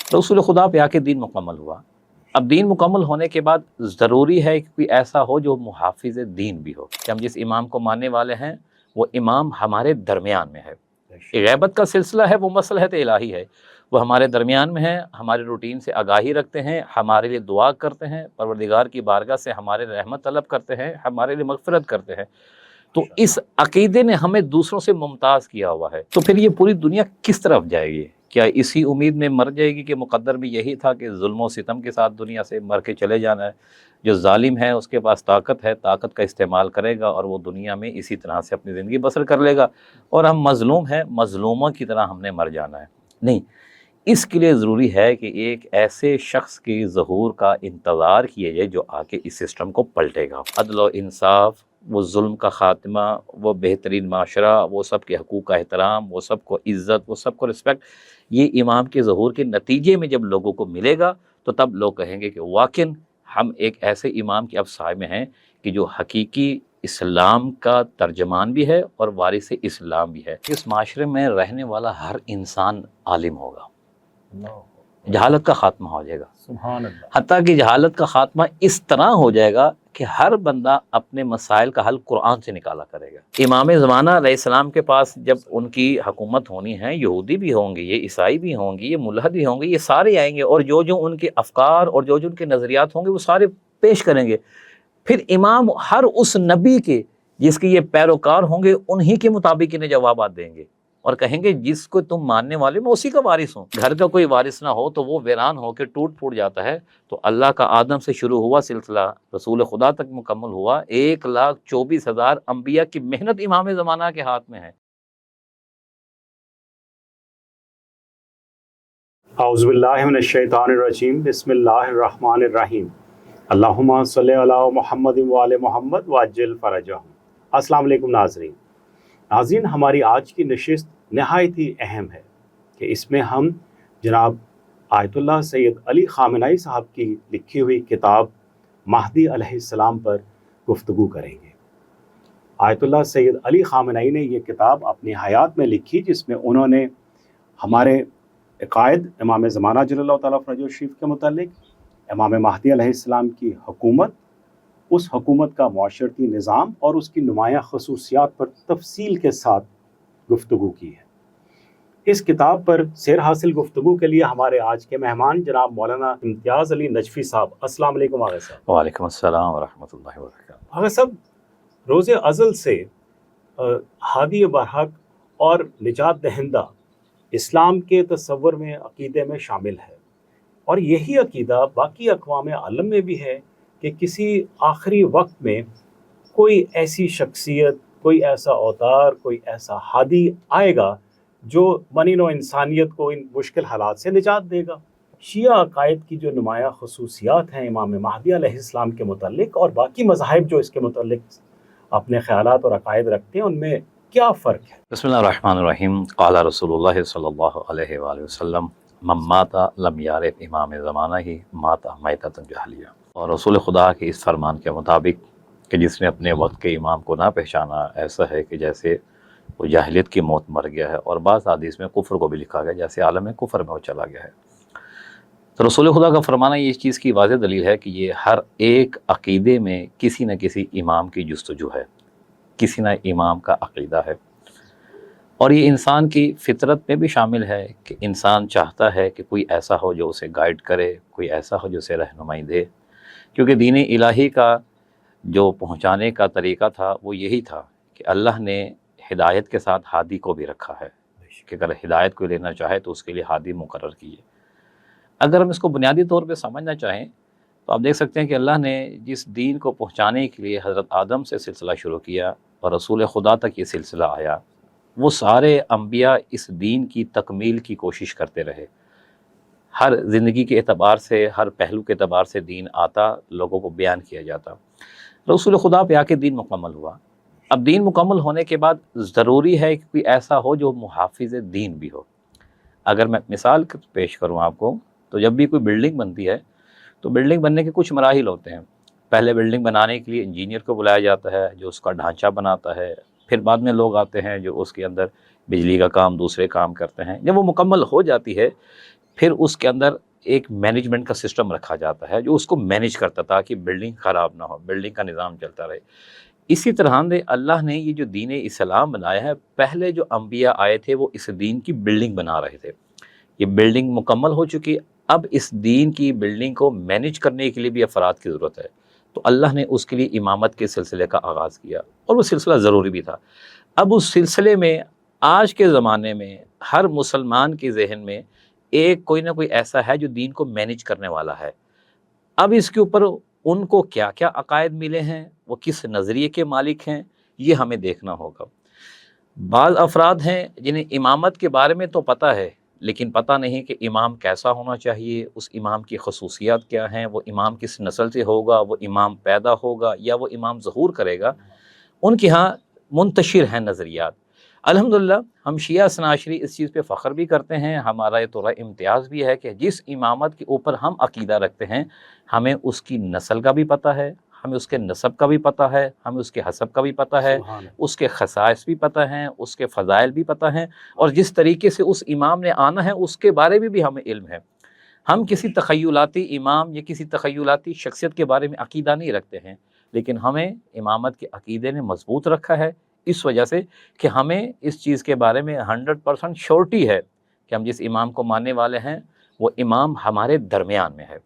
تو رسول خدا پہ آ کے دین مکمل ہوا۔ اب دین مکمل ہونے کے بعد ضروری ہے کہ کوئی ایسا ہو جو محافظ دین بھی ہو، کہ ہم جس امام کو ماننے والے ہیں وہ امام ہمارے درمیان میں ہے۔ غیبت کا سلسلہ ہے وہ مصلحت الہی ہے، وہ ہمارے درمیان میں ہے، ہمارے روٹین سے آگاہی رکھتے ہیں، ہمارے لیے دعا کرتے ہیں، پروردگار کی بارگاہ سے ہمارے رحمت طلب کرتے ہیں، ہمارے لیے مغفرت کرتے ہیں۔ تو اس عقیدے نے ہمیں دوسروں سے ممتاز کیا ہوا ہے۔ تو پھر یہ پوری دنیا کس طرف جائے گی؟ کیا اسی امید میں مر جائے گی کہ مقدر بھی یہی تھا کہ ظلم و ستم کے ساتھ دنیا سے مر کے چلے جانا ہے؟ جو ظالم ہے اس کے پاس طاقت ہے، طاقت کا استعمال کرے گا اور وہ دنیا میں اسی طرح سے اپنی زندگی بسر کر لے گا، اور ہم مظلوم ہیں، مظلوموں کی طرح ہم نے مر جانا ہے؟ نہیں، اس کے لیے ضروری ہے کہ ایک ایسے شخص کی ظہور کا انتظار کیا جائے جو آ کے اس سسٹم کو پلٹے گا۔ عدل و انصاف، وہ ظلم کا خاتمہ، وہ بہترین معاشرہ، وہ سب کے حقوق کا احترام، وہ سب کو عزت، وہ سب کو رسپیکٹ، یہ امام کے ظہور کے نتیجے میں جب لوگوں کو ملے گا تو تب لوگ کہیں گے کہ واقعاً ہم ایک ایسے امام کے اب سائے میں ہیں کہ جو حقیقی اسلام کا ترجمان بھی ہے اور وارث اسلام بھی ہے۔ اس معاشرے میں رہنے والا ہر انسان عالم ہوگا، جہالت کا خاتمہ ہو جائے گا، سبحان اللہ۔ حتیٰ کہ جہالت کا خاتمہ اس طرح ہو جائے گا کہ ہر بندہ اپنے مسائل کا حل قرآن سے نکالا کرے گا۔ امام زمانہ علیہ السلام کے پاس جب ان کی حکومت ہونی ہے، یہودی بھی ہوں گے، یہ عیسائی بھی ہوں گے، یہ ملحد بھی ہوں گے، یہ سارے آئیں گے اور جو جو ان کے افکار اور جو جو ان کے نظریات ہوں گے وہ سارے پیش کریں گے۔ پھر امام ہر اس نبی کے جس کے یہ پیروکار ہوں گے انہی کے مطابق انہیں جوابات دیں گے اور کہیں گے جس کو تم ماننے والے میں اسی کا وارث ہوں۔ گھر کا کوئی وارث نہ ہو تو وہ ویران ہو کے ٹوٹ پھوٹ جاتا ہے۔ تو اللہ کا آدم سے شروع ہوا سلسلہ رسول خدا تک مکمل ہوا، 1,24,000 انبیاء کی محنت امام زمانہ کے ہاتھ میں ہے۔ اعوذ باللہ من الشیطان الرجیم، بسم اللہ الرحمن الرحیم، اللہم صلی علی محمد وآل محمد وعجل فرجہم۔ السلام علیکم ناظرین، ہماری آج کی نشست نہایت ہی اہم ہے کہ اس میں ہم جناب آیت اللہ سید علی خامنہئی صاحب کی لکھی ہوئی کتاب مہدی علیہ السلام پر گفتگو کریں گے۔ آیت اللہ سید علی خامنہئی نے یہ کتاب اپنی حیات میں لکھی جس میں انہوں نے ہمارے عقائد امام زمانہ جل اللہ تعالیٰ فرجہ شریف کے متعلق، امام مہدی علیہ السلام کی حکومت، اس حکومت کا معاشرتی نظام اور اس کی نمایاں خصوصیات پر تفصیل کے ساتھ گفتگو کی ہے۔ اس کتاب پر سیر حاصل گفتگو کے لیے ہمارے آج کے مہمان جناب مولانا امتیاز علی نجفی صاحب، السلام علیکم آغا صاحب۔ وعلیکم السلام ورحمۃ اللہ وبرکاتہ۔ آغا صاحب، روز ازل سے ہادی برحق اور نجات دہندہ اسلام کے تصور میں عقیدے میں شامل ہے، اور یہی عقیدہ باقی اقوام عالم میں بھی ہے کہ کسی آخری وقت میں کوئی ایسی شخصیت، کوئی ایسا اوتار، کوئی ایسا ہادی آئے گا جو بنی نوع انسانیت کو ان مشکل حالات سے نجات دے گا۔ شیعہ عقائد کی جو نمایاں خصوصیات ہیں امام مہدی علیہ السلام کے متعلق اور باقی مذاہب جو اس کے متعلق اپنے خیالات اور عقائد رکھتے ہیں، ان میں کیا فرق ہے؟ بسم اللہ الرحمن الرحیم۔ قال رسول اللہ صلی اللہ علیہ وآلہ وسلم من مات لم یعرف امام زمانہ ہی مات میتۃ جہلیہ۔ اور رسول خدا کے اس فرمان کے مطابق کہ جس نے اپنے وقت کے امام کو نہ پہچانا ایسا ہے کہ جیسے وہ جاہلیت کی موت مر گیا ہے، اور بعض حدیث میں کفر کو بھی لکھا گیا جیسے عالم کفر میں وہ چلا گیا ہے۔ تو رسول خدا کا فرمانا یہ اس چیز کی واضح دلیل ہے کہ یہ ہر ایک عقیدے میں کسی نہ کسی امام کی جستجو ہے، کسی نہ امام کا عقیدہ ہے، اور یہ انسان کی فطرت میں بھی شامل ہے کہ انسان چاہتا ہے کہ کوئی ایسا ہو جو اسے گائیڈ کرے، کوئی ایسا ہو جو اسے رہنمائی دے، کیونکہ دین الہی کا جو پہنچانے کا طریقہ تھا وہ یہی تھا کہ اللہ نے ہدایت کے ساتھ ہادی کو بھی رکھا ہے کہ اگر ہدایت کو لینا چاہے تو اس کے لیے ہادی مقرر کیے۔ اگر ہم اس کو بنیادی طور پہ سمجھنا چاہیں تو آپ دیکھ سکتے ہیں کہ اللہ نے جس دین کو پہنچانے کے لیے حضرت آدم سے سلسلہ شروع کیا اور رسول خدا تک یہ سلسلہ آیا، وہ سارے انبیاء اس دین کی تکمیل کی کوشش کرتے رہے۔ ہر زندگی کے اعتبار سے، ہر پہلو کے اعتبار سے دین آتا، لوگوں کو بیان کیا جاتا۔ رسول خدا پہ آ کے دین مکمل ہوا۔ اب دین مکمل ہونے کے بعد ضروری ہے کہ کوئی ایسا ہو جو محافظ دین بھی ہو۔ اگر میں مثال پیش کروں آپ کو، تو جب بھی کوئی بلڈنگ بنتی ہے تو بلڈنگ بننے کے کچھ مراحل ہوتے ہیں۔ پہلے بلڈنگ بنانے کے لیے انجینئر کو بلایا جاتا ہے جو اس کا ڈھانچہ بناتا ہے، پھر بعد میں لوگ آتے ہیں جو اس کے اندر بجلی کا کام، دوسرے کام کرتے ہیں۔ جب وہ مکمل ہو جاتی ہے پھر اس کے اندر ایک مینجمنٹ کا سسٹم رکھا جاتا ہے جو اس کو مینیج کرتا تاکہ بلڈنگ خراب نہ ہو، بلڈنگ کا نظام چلتا رہے۔ اسی طرح اللہ نے یہ جو دین اسلام بنایا ہے، پہلے جو انبیاء آئے تھے وہ اس دین کی بلڈنگ بنا رہے تھے، یہ بلڈنگ مکمل ہو چکی، اب اس دین کی بلڈنگ کو مینیج کرنے کے لیے بھی افراد کی ضرورت ہے، تو اللہ نے اس کے لیے امامت کے سلسلے کا آغاز کیا، اور وہ سلسلہ ضروری بھی تھا۔ اب اس سلسلے میں آج کے زمانے میں ہر مسلمان کے ذہن میں ایک کوئی نہ کوئی ایسا ہے جو دین کو مینیج کرنے والا ہے۔ اب اس کے اوپر ان کو کیا کیا عقائد ملے ہیں، وہ کس نظریے کے مالک ہیں، یہ ہمیں دیکھنا ہوگا۔ بعض افراد ہیں جنہیں امامت کے بارے میں تو پتہ ہے، لیکن پتہ نہیں کہ امام کیسا ہونا چاہیے، اس امام کی خصوصیات کیا ہیں، وہ امام کس نسل سے ہوگا، وہ امام پیدا ہوگا یا وہ امام ظہور کرے گا۔ ان کے ہاں منتشر ہیں نظریات۔ الحمدللہ ہم شیعہ اثنا عشری اس چیز پہ فخر بھی کرتے ہیں، ہمارا یہ تھوڑا امتیاز بھی ہے کہ جس امامت کے اوپر ہم عقیدہ رکھتے ہیں ہمیں اس کی نسل کا بھی پتہ ہے، ہمیں اس کے نسب کا بھی پتہ ہے، ہمیں اس کے حسب کا بھی پتہ ہے، اس کے خصائص بھی پتہ ہیں، اس کے فضائل بھی پتہ ہیں، اور جس طریقے سے اس امام نے آنا ہے اس کے بارے میں بھی ہمیں علم ہے۔ ہم کسی تخیلاتی امام یا کسی تخیلاتی شخصیت کے بارے میں عقیدہ نہیں رکھتے ہیں، لیکن ہمیں امامت کے عقیدے نے مضبوط رکھا ہے اس وجہ سے کہ ہمیں اس چیز کے بارے میں 100% شورٹی ہے کہ ہم جس امام کو ماننے والے ہیں وہ امام ہمارے درمیان میں ہے۔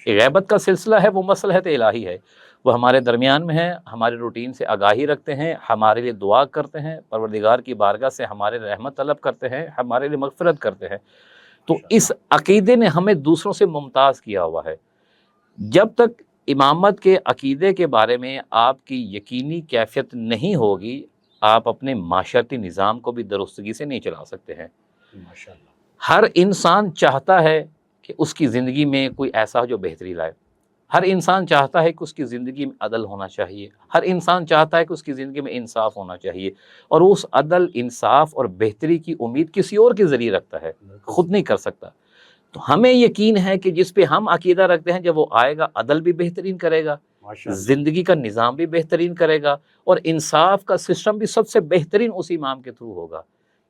غیبت کا سلسلہ ہے وہ مصلحت الہی ہے، وہ ہمارے درمیان میں ہے، ہمارے روٹین سے آگاہی رکھتے ہیں، ہمارے لیے دعا کرتے ہیں، پروردگار کی بارگاہ سے ہمارے رحمت طلب کرتے ہیں، ہمارے لیے مغفرت کرتے ہیں۔ تو اس عقیدے نے ہمیں دوسروں سے ممتاز کیا ہوا ہے۔ جب تک امامت کے عقیدے کے بارے میں آپ کی یقینی کیفیت نہیں ہوگی، آپ اپنے معاشرتی نظام کو بھی درستگی سے نہیں چلا سکتے ہیں۔ ہر انسان چاہتا ہے کہ اس کی زندگی میں کوئی ایسا ہو جو بہتری لائے، ہر انسان چاہتا ہے کہ اس کی زندگی میں عدل ہونا چاہیے، ہر انسان چاہتا ہے کہ اس کی زندگی میں انصاف ہونا چاہیے، اور اس عدل، انصاف اور بہتری کی امید کسی اور کے ذریعے رکھتا ہے، خود نہیں کر سکتا۔ تو ہمیں یقین ہے کہ جس پہ ہم عقیدہ رکھتے ہیں جب وہ آئے گا عدل بھی بہترین کرے گا، زندگی کا نظام بھی بہترین کرے گا، اور انصاف کا سسٹم بھی سب سے بہترین اس امام کے تھرو ہوگا۔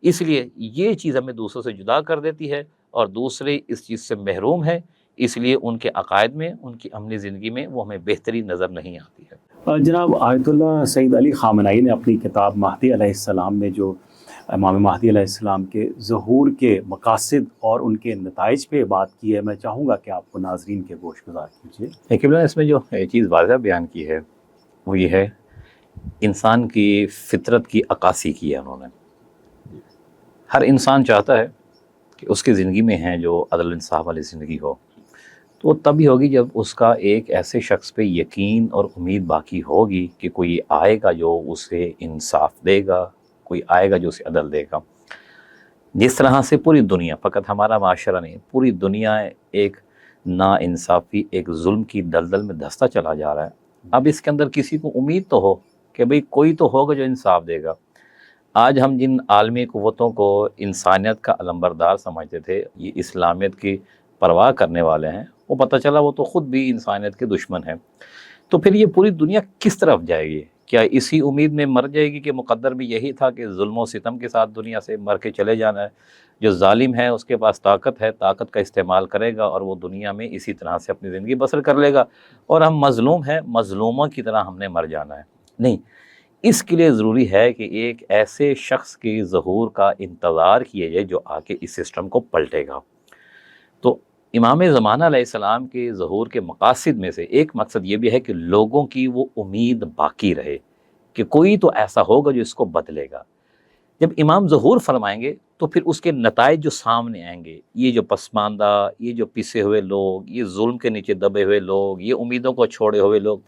اس لیے یہ چیز ہمیں دوسروں سے جدا کر دیتی ہے، اور دوسرے اس چیز سے محروم ہے، اس لیے ان کے عقائد میں، ان کی عملی زندگی میں وہ ہمیں بہترین نظر نہیں آتی ہے۔ جناب آیت اللہ سید علی خامنائی نے اپنی کتاب مہدی علیہ السلام میں جو امام مہدی علیہ السلام کے ظہور کے مقاصد اور ان کے نتائج پہ بات کی ہے، میں چاہوں گا کہ آپ کو ناظرین کے گوش گزار کیجیے۔ قبلہ اس میں جو چیز واضح بیان کی ہے وہ یہ ہے، انسان کی فطرت کی عکاسی کی ہے انہوں نے۔ ہر انسان چاہتا ہے کہ اس کی زندگی میں ہے جو عدل انصاف والی زندگی ہو، تو وہ تبھی ہوگی جب اس کا ایک ایسے شخص پہ یقین اور امید باقی ہوگی کہ کوئی آئے گا جو اسے انصاف دے گا، کوئی آئے گا جو اسے عدل دے گا۔ جس طرح سے پوری دنیا، فقط ہمارا معاشرہ نہیں، پوری دنیا ایک نا انصافی، ایک ظلم کی دلدل میں دھستا چلا جا رہا ہے۔ اب اس کے اندر کسی کو امید تو ہو کہ بھئی کوئی تو ہوگا جو انصاف دے گا۔ آج ہم جن عالمی قوتوں کو انسانیت کا علمبردار سمجھتے تھے، یہ اسلامیت کی پرواہ کرنے والے ہیں، وہ پتہ چلا وہ تو خود بھی انسانیت کے دشمن ہیں۔ تو پھر یہ پوری دنیا کس طرف جائے گی؟ کیا اسی امید میں مر جائے گی کہ مقدر بھی یہی تھا کہ ظلم و ستم کے ساتھ دنیا سے مر کے چلے جانا ہے؟ جو ظالم ہے اس کے پاس طاقت ہے، طاقت کا استعمال کرے گا اور وہ دنیا میں اسی طرح سے اپنی زندگی بسر کر لے گا، اور ہم مظلوم ہیں، مظلوموں کی طرح ہم نے مر جانا ہے؟ نہیں، اس کے لیے ضروری ہے کہ ایک ایسے شخص کے ظہور کا انتظار کیا جائے جو آ کے اس سسٹم کو پلٹے گا۔ تو امام زمانہ علیہ السلام کے ظہور کے مقاصد میں سے ایک مقصد یہ بھی ہے کہ لوگوں کی وہ امید باقی رہے کہ کوئی تو ایسا ہوگا جو اس کو بدلے گا۔ جب امام ظہور فرمائیں گے تو پھر اس کے نتائج جو سامنے آئیں گے، یہ جو پسماندہ، یہ جو پسے ہوئے لوگ، یہ ظلم کے نیچے دبے ہوئے لوگ، یہ امیدوں کو چھوڑے ہوئے لوگ،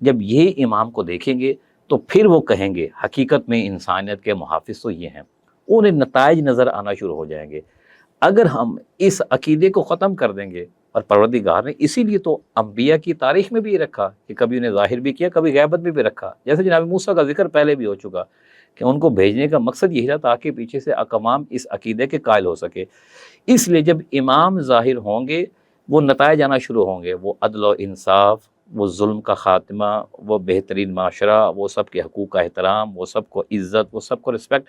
جب یہ امام کو دیکھیں گے تو پھر وہ کہیں گے حقیقت میں انسانیت کے محافظ تو یہ ہیں، انہیں نتائج نظر آنا شروع ہو جائیں گے۔ اگر ہم اس عقیدے کو ختم کر دیں گے، اور پروردگار نے اسی لیے تو انبیاء کی تاریخ میں بھی یہ رکھا کہ کبھی انہیں ظاہر بھی کیا، کبھی غیبت میں بھی رکھا، جیسے جناب موسیٰ کا ذکر پہلے بھی ہو چکا کہ ان کو بھیجنے کا مقصد یہی تھا تاکہ پیچھے سے اقوام اس عقیدے کے قائل ہو سکے۔ اس لیے جب امام ظاہر ہوں گے وہ نتائج آنا شروع ہوں گے، وہ عدل و انصاف، وہ ظلم کا خاتمہ، وہ بہترین معاشرہ، وہ سب کے حقوق کا احترام، وہ سب کو عزت، وہ سب کو رسپیکٹ،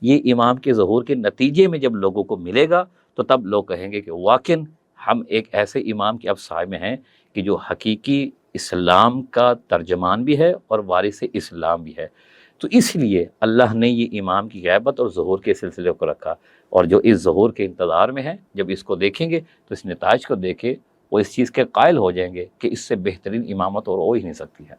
یہ امام کے ظہور کے نتیجے میں جب لوگوں کو ملے گا تو تب لوگ کہیں گے کہ واقعاً ہم ایک ایسے امام کے اب سائے میں ہیں کہ جو حقیقی اسلام کا ترجمان بھی ہے اور وارث اسلام بھی ہے۔ تو اس لیے اللہ نے یہ امام کی غیبت اور ظہور کے سلسلے کو رکھا، اور جو اس ظہور کے انتظار میں ہیں جب اس کو دیکھیں گے تو اس نتائج کو دیکھے وہ اس چیز کے قائل ہو جائیں گے کہ اس سے بہترین امامت اور ہو ہی نہیں سکتی ہے۔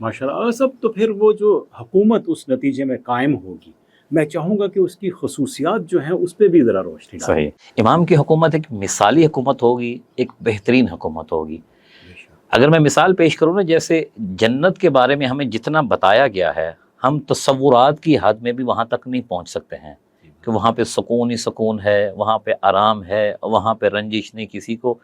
ماشاء اللہ سب، تو پھر وہ جو حکومت اس نتیجے میں قائم ہوگی، میں چاہوں گا کہ اس کی خصوصیات جو ہیں اس پہ بھی ذرا روشنی ڈالیں۔ صحیح، امام کی حکومت ایک مثالی حکومت ہوگی، ایک بہترین حکومت ہوگی۔ اگر میں مثال پیش کروں نا، جیسے جنت کے بارے میں ہمیں جتنا بتایا گیا ہے، ہم تصورات کی حد میں بھی وہاں تک نہیں پہنچ سکتے ہیں کہ وہاں پہ سکون ہی سکون ہے، وہاں پہ آرام ہے، وہاں پہ رنجش نہیں کسی کو۔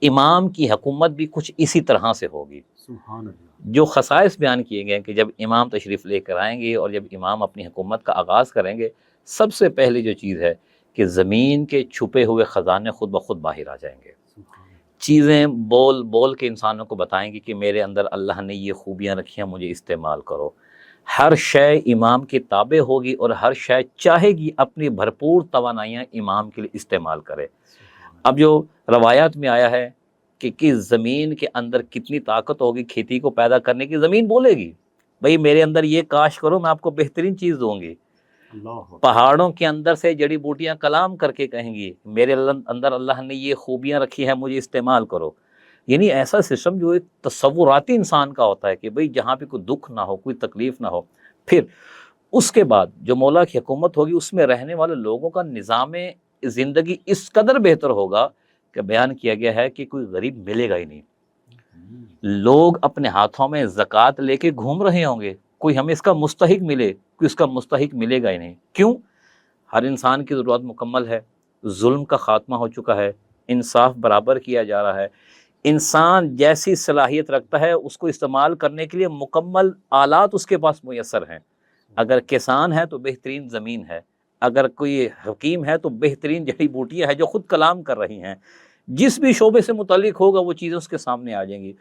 امام کی حکومت بھی کچھ اسی طرح سے ہوگی۔ سبحان اللہ۔ جو خصائص بیان کیے گئے ہیں کہ جب امام تشریف لے کر آئیں گے اور جب امام اپنی حکومت کا آغاز کریں گے، سب سے پہلی جو چیز ہے کہ زمین کے چھپے ہوئے خزانے خود بخود باہر آ جائیں گے۔ چیزیں بول بول کے انسانوں کو بتائیں گی کہ میرے اندر اللہ نے یہ خوبیاں رکھی ہیں، مجھے استعمال کرو۔ ہر شے امام کے تابع ہوگی اور ہر شے چاہے گی اپنی بھرپور توانائیاں امام کے لیے استعمال کرے۔ اب جو روایات میں آیا ہے کہ کس زمین کے اندر کتنی طاقت ہوگی کھیتی کو پیدا کرنے کی، زمین بولے گی بھئی میرے اندر یہ کاشت کرو، میں آپ کو بہترین چیز دوں گی۔ پہاڑوں کے اندر سے جڑی بوٹیاں کلام کر کے کہیں گی میرے اندر اللہ نے یہ خوبیاں رکھی ہیں، مجھے استعمال کرو۔ یعنی ایسا سسٹم جو ایک تصوراتی انسان کا ہوتا ہے کہ بھئی جہاں پہ کوئی دکھ نہ ہو، کوئی تکلیف نہ ہو۔ پھر اس کے بعد جو مولا کی حکومت ہوگی، اس میں رہنے والے لوگوں کا نظام زندگی اس قدر بہتر ہوگا کہ بیان کیا گیا ہے کہ کوئی غریب ملے گا ہی نہیں۔ لوگ اپنے ہاتھوں میں زکوٰۃ لے کے گھوم رہے ہوں گے، کوئی ہمیں اس کا مستحق ملے، کوئی اس کا مستحق ملے گا ہی نہیں۔ کیوں؟ ہر انسان کی ضرورت مکمل ہے، ظلم کا خاتمہ ہو چکا ہے، انصاف برابر کیا جا رہا ہے، انسان جیسی صلاحیت رکھتا ہے اس کو استعمال کرنے کے لیے مکمل آلات اس کے پاس میسر ہیں۔ اگر کسان ہے تو بہترین زمین ہے، اگر کوئی حکیم ہے تو بہترین جڑی بوٹیاں ہیں جو خود کلام کر رہی ہیں، جس بھی شعبے سے متعلق ہوگا وہ چیزیں اس کے سامنے آ جائیں گی۔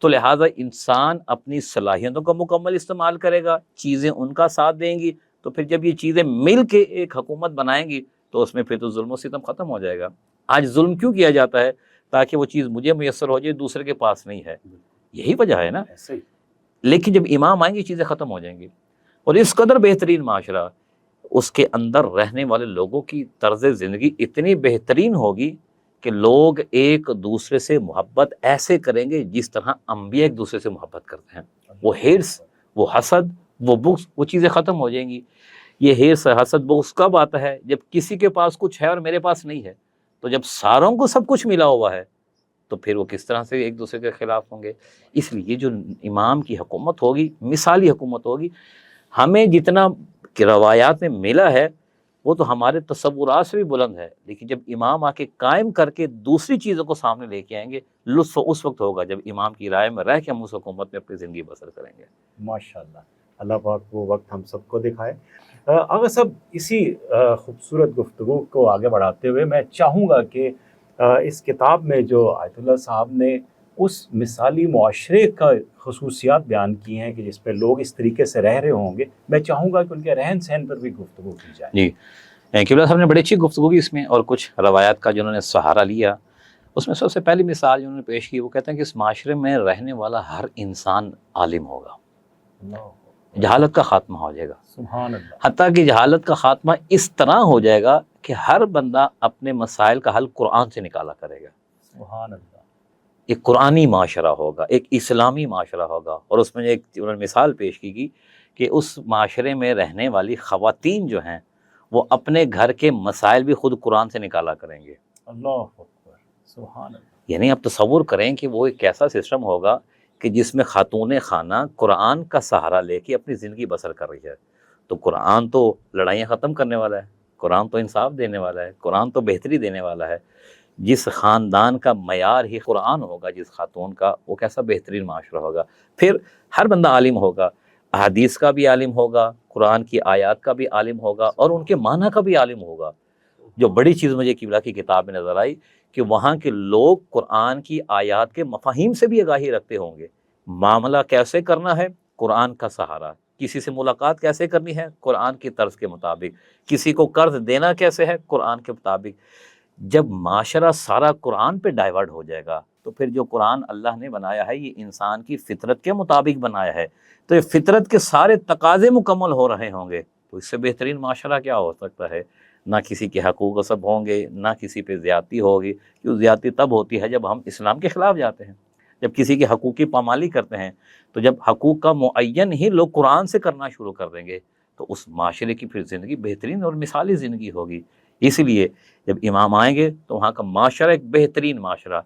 تو لہٰذا انسان اپنی صلاحیتوں کا مکمل استعمال کرے گا، چیزیں ان کا ساتھ دیں گی، تو پھر جب یہ چیزیں مل کے ایک حکومت بنائیں گی تو اس میں پھر تو ظلم و ستم ختم ہو جائے گا۔ آج ظلم کیوں کیا جاتا ہے؟ تاکہ وہ چیز مجھے میسر ہو جائے، دوسرے کے پاس نہیں ہے، یہی وجہ ہے نا۔ لیکن جب امام آئیں گی چیزیں ختم ہو جائیں گی، اور اس قدر بہترین معاشرہ، اس کے اندر رہنے والے لوگوں کی طرز زندگی اتنی بہترین ہوگی کہ لوگ ایک دوسرے سے محبت ایسے کریں گے جس طرح انبیاء ایک دوسرے سے محبت کرتے ہیں۔ وہ حرص، وہ حسد، وہ بغض، وہ چیزیں ختم ہو جائیں گی۔ یہ حرص، حسد، بغض کب آتا ہے؟ جب کسی کے پاس کچھ ہے اور میرے پاس نہیں ہے۔ تو جب ساروں کو سب کچھ ملا ہوا ہے تو پھر وہ کس طرح سے ایک دوسرے کے خلاف ہوں گے؟ اس لیے جو امام کی حکومت ہوگی مثالی حکومت ہوگی۔ ہمیں جتنا روایات میں ملا ہے وہ تو ہمارے تصورات سے بھی بلند ہے، لیکن جب امام آ کے قائم کر کے دوسری چیزوں کو سامنے لے کے آئیں گے، لطف اس وقت ہوگا جب امام کی رائے میں رہ کے ہم اس حکومت میں اپنی زندگی بسر کریں گے۔ ماشاءاللہ، اللہ پاک وہ وقت ہم سب کو دکھائے۔ اگر سب اسی خوبصورت گفتگو کو آگے بڑھاتے ہوئے میں چاہوں گا کہ اس کتاب میں جو آیت اللہ صاحب نے اس مثالی معاشرے کا خصوصیات بیان کی ہیں کہ جس پہ لوگ اس طریقے سے رہ رہے ہوں گے، میں چاہوں گا کہ ان کے رہن سہن پر بھی گفتگو کی جائے۔ جی، قبلہ صاحب نے بڑی اچھی گفتگو کی اس میں، اور کچھ روایات کا جنہوں نے سہارا لیا، اس میں سب سے پہلی مثال جنہوں نے پیش کی وہ کہتے ہیں کہ اس معاشرے میں رہنے والا ہر انسان عالم ہوگا، جہالت کا خاتمہ ہو جائے گا۔ سبحان اللہ۔ حتیٰ کہ جہالت کا خاتمہ اس طرح ہو جائے گا کہ ہر بندہ اپنے مسائل کا حل قرآن سے نکالا کرے گا۔ سبحان اللہ۔ ایک قرآنی معاشرہ ہوگا، ایک اسلامی معاشرہ ہوگا، اور اس میں ایک انہوں نے مثال پیش کی کہ اس معاشرے میں رہنے والی خواتین جو ہیں وہ اپنے گھر کے مسائل بھی خود قرآن سے نکالا کریں گے۔ اللہ اکبر، سبحان اللہ۔ یعنی آپ تصور کریں کہ وہ ایک ایسا سسٹم ہوگا کہ جس میں خاتون خانہ قرآن کا سہارا لے کے اپنی زندگی بسر کر رہی ہے۔ تو قرآن تو لڑائیاں ختم کرنے والا ہے، قرآن تو انصاف دینے والا ہے، قرآن تو بہتری دینے والا ہے۔ جس خاندان کا معیار ہی قرآن ہوگا، جس خاتون کا، وہ کیسا بہترین معاشرہ ہوگا۔ پھر ہر بندہ عالم ہوگا، احادیث کا بھی عالم ہوگا، قرآن کی آیات کا بھی عالم ہوگا، اور ان کے معنی کا بھی عالم ہوگا۔ جو بڑی چیز مجھے قبلہ کی کتاب میں نظر آئی کہ وہاں کے لوگ قرآن کی آیات کے مفاہیم سے بھی آگاہی رکھتے ہوں گے۔ معاملہ کیسے کرنا ہے؟ قرآن کا سہارا۔ کسی سے ملاقات کیسے کرنی ہے؟ قرآن کی طرز کے مطابق۔ کسی کو قرض دینا کیسے ہے؟ قرآن کے مطابق۔ جب معاشرہ سارا قرآن پہ ڈائیورٹ ہو جائے گا تو پھر جو قرآن اللہ نے بنایا ہے یہ انسان کی فطرت کے مطابق بنایا ہے، تو یہ فطرت کے سارے تقاضے مکمل ہو رہے ہوں گے، تو اس سے بہترین معاشرہ کیا ہو سکتا ہے؟ نہ کسی کے حقوق غصب ہوں گے، نہ کسی پہ زیادتی ہوگی، کیوں زیادتی تب ہوتی ہے جب ہم اسلام کے خلاف جاتے ہیں، جب کسی کے حقوق کی پامالی کرتے ہیں، تو جب حقوق کا معین ہی لوگ قرآن سے کرنا شروع کر دیں گے تو اس معاشرے کی پھر زندگی بہترین اور مثالی زندگی ہوگی۔ اس لیے جب امام آئیں گے تو وہاں کا معاشرہ ایک بہترین معاشرہ،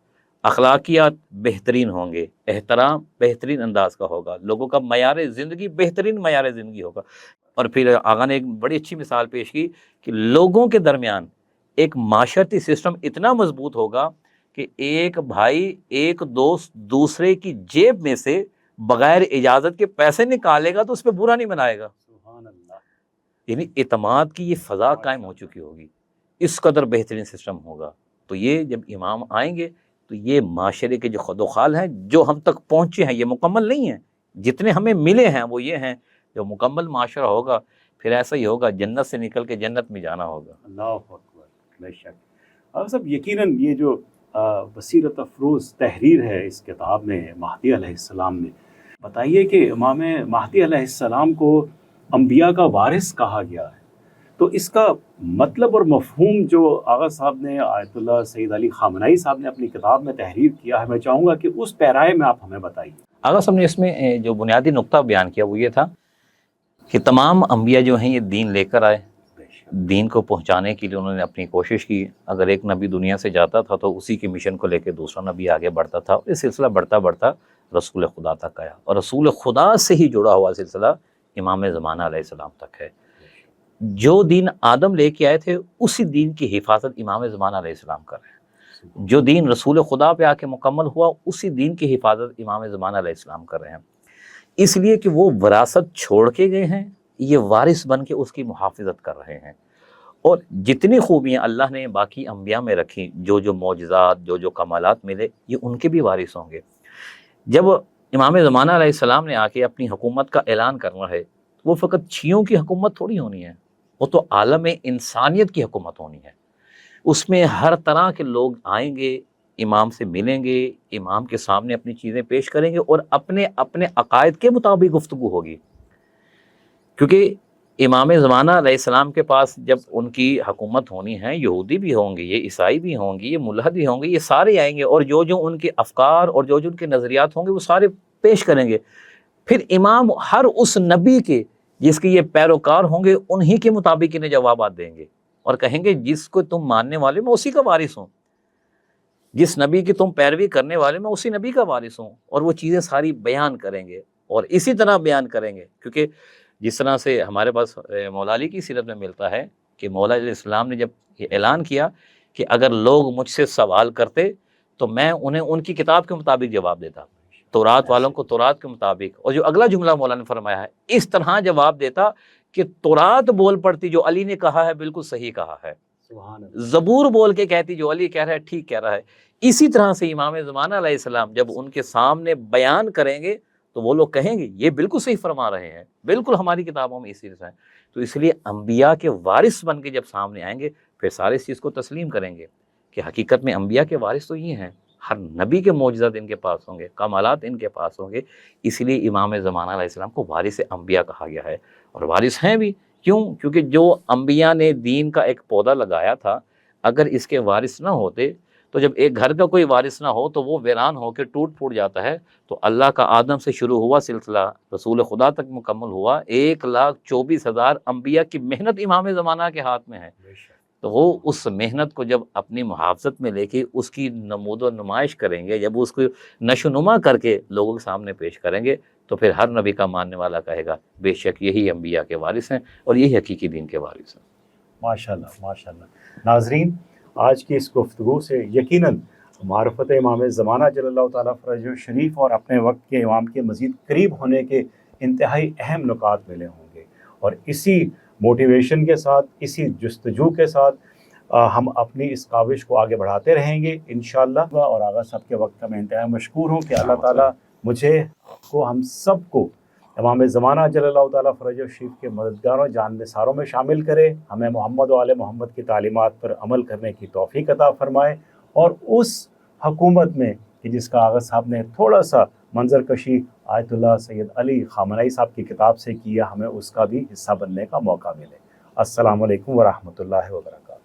اخلاقیات بہترین ہوں گے، احترام بہترین انداز کا ہوگا، لوگوں کا معیار زندگی بہترین معیار زندگی ہوگا۔ اور پھر آقا نے ایک بڑی اچھی مثال پیش کی کہ لوگوں کے درمیان ایک معاشرتی سسٹم اتنا مضبوط ہوگا کہ ایک بھائی ایک دوست دوسرے کی جیب میں سے بغیر اجازت کے پیسے نکالے گا تو اس پہ برا نہیں منائے گا۔ سبحان اللہ۔ یعنی اعتماد کی یہ فضا قائم ہو چکی ہوگی، اس قدر بہترین سسٹم ہوگا۔ تو یہ جب امام آئیں گے تو یہ معاشرے کے جو خد و خال ہیں جو ہم تک پہنچے ہیں، یہ مکمل نہیں ہیں، جتنے ہمیں ملے ہیں وہ یہ ہیں۔ جو مکمل معاشرہ ہوگا پھر ایسا ہی ہوگا، جنت سے نکل کے جنت میں جانا ہوگا۔ اللہ اکبر، بے شک۔ اور صاحب یقیناً یہ جو بصیرت افروز تحریر ہے اس کتاب میں مہدی علیہ السلام میں، بتائیے کہ امام مہدی علیہ السلام کو انبیاء کا وارث کہا گیا ہے، تو اس کا مطلب اور مفہوم جو آغا صاحب نے، آیت اللہ سید علی خامنہئی صاحب نے اپنی کتاب میں تحریر کیا ہے، میں چاہوں گا کہ اس پیرائے میں آپ ہمیں بتائیے۔ آغا صاحب نے اس میں جو بنیادی نقطہ بیان کیا وہ یہ تھا کہ تمام انبیاء جو ہیں یہ دین لے کر آئے، دین کو پہنچانے کے لیے انہوں نے اپنی کوشش کی۔ اگر ایک نبی دنیا سے جاتا تھا تو اسی کے مشن کو لے کے دوسرا نبی آگے بڑھتا تھا، اور یہ سلسلہ بڑھتا بڑھتا رسول خدا تک آیا، اور رسول خدا سے ہی جڑا ہوا سلسلہ امام زمانہ علیہ السلام تک ہے۔ جو دین آدم لے کے آئے تھے اسی دین کی حفاظت امام زمانہ علیہ السلام کر رہے ہیں، جو دین رسول خدا پہ آ کے مکمل ہوا اسی دین کی حفاظت امام زمانہ علیہ السلام کر رہے ہیں، اس لیے کہ وہ وراثت چھوڑ کے گئے ہیں، یہ وارث بن کے اس کی محافظت کر رہے ہیں۔ اور جتنی خوبیاں اللہ نے باقی انبیاء میں رکھی، جو جو معجزات، جو جو کمالات ملے، یہ ان کے بھی وارث ہوں گے۔ جب امام زمانہ علیہ السلام نے آ کے اپنی حکومت کا اعلان کرنا ہے، وہ فقط شیعوں کی حکومت تھوڑی ہونی ہے، وہ تو عالم انسانیت کی حکومت ہونی ہے۔ اس میں ہر طرح کے لوگ آئیں گے، امام سے ملیں گے، امام کے سامنے اپنی چیزیں پیش کریں گے اور اپنے اپنے عقائد کے مطابق گفتگو ہوگی، کیونکہ امام زمانہ علیہ السلام کے پاس جب ان کی حکومت ہونی ہے، یہودی بھی ہوں گے، یہ عیسائی بھی ہوں گے، یہ ملحد بھی ہوں گے، یہ سارے آئیں گے، اور جو جو ان کے افکار اور جو جو ان کے نظریات ہوں گے وہ سارے پیش کریں گے۔ پھر امام ہر اس نبی کے جس کے یہ پیروکار ہوں گے انہی کے مطابق انہیں جوابات دیں گے، اور کہیں گے جس کو تم ماننے والے میں اسی کا وارث ہوں، جس نبی کی تم پیروی کرنے والے میں اسی نبی کا وارث ہوں، اور وہ چیزیں ساری بیان کریں گے اور اسی طرح بیان کریں گے۔ کیونکہ جس طرح سے ہمارے پاس مولا علی کی سیرت میں ملتا ہے کہ مولا علیہ السلام نے جب یہ اعلان کیا کہ اگر لوگ مجھ سے سوال کرتے تو میں انہیں ان کی کتاب کے مطابق جواب دیتا، تورات والوں کو تورات کے مطابق، اور جو اگلا جملہ مولا نے فرمایا ہے اس طرح جواب دیتا کہ تورات بول پڑتی جو علی نے کہا ہے بالکل صحیح کہا ہے، زبور بول کے کہتی جو علی کہہ رہا ہے ٹھیک کہہ رہا ہے۔ اسی طرح سے امام زمانہ علیہ السلام جب ان کے سامنے بیان کریں گے تو وہ لوگ کہیں گے یہ بالکل صحیح فرما رہے ہیں، بالکل ہماری کتابوں میں اسی طرح ہے۔ تو اس لیے انبیاء کے وارث بن کے جب سامنے آئیں گے پھر سارے اس چیز کو تسلیم کریں گے کہ حقیقت میں انبیاء کے وارث تو یہ ہیں، ہر نبی کے معجزات ان کے پاس ہوں گے، کمالات ان کے پاس ہوں گے، اسی لیے امام زمانہ علیہ السلام کو وارث انبیاء کہا گیا ہے، اور وارث ہیں بھی۔ کیوں؟ کیونکہ جو انبیاء نے دین کا ایک پودا لگایا تھا، اگر اس کے وارث نہ ہوتے تو جب ایک گھر کا کوئی وارث نہ ہو تو وہ ویران ہو کے ٹوٹ پھوٹ جاتا ہے۔ تو اللہ کا آدم سے شروع ہوا سلسلہ رسول خدا تک مکمل ہوا، 1,24,000 انبیاء کی محنت امام زمانہ کے ہاتھ میں ہے، تو وہ اس محنت کو جب اپنی محافظت میں لے کے اس کی نمود و نمائش کریں گے، جب اس کو نشو نما کر کے لوگوں کے سامنے پیش کریں گے تو پھر ہر نبی کا ماننے والا کہے گا بے شک یہی انبیاء کے وارث ہیں اور یہی حقیقی دین کے وارث ہیں۔ ماشاءاللہ ماشاءاللہ۔ ناظرین، آج کی اس گفتگو سے یقیناً معرفت امام زمانہ جل اللہ تعالیٰ فرجہ شریف اور اپنے وقت کے امام کے مزید قریب ہونے کے انتہائی اہم نکات ملے ہوں گے، اور اسی موٹیویشن کے ساتھ، اسی جستجو کے ساتھ ہم اپنی اس کاوش کو آگے بڑھاتے رہیں گے انشاءاللہ۔ اور آغا صاحب کے وقت کا میں انتہائی مشکور ہوں کہ اللہ تعالیٰ مجھے کو ہم سب کو امام زمانہ جل اللہ تعالیٰ فرج و شریف کے مددگاروں جانبساروں میں شامل کرے، ہمیں محمد و آل محمد کی تعلیمات پر عمل کرنے کی توفیق عطا فرمائے، اور اس حکومت میں کہ جس کا آغا صاحب نے تھوڑا سا منظر کشی آیت اللہ سید علی خامنئی صاحب کی کتاب سے کیا، ہمیں اس کا بھی حصہ بننے کا موقع ملے۔ السلام علیکم ورحمۃ اللہ وبرکاتہ۔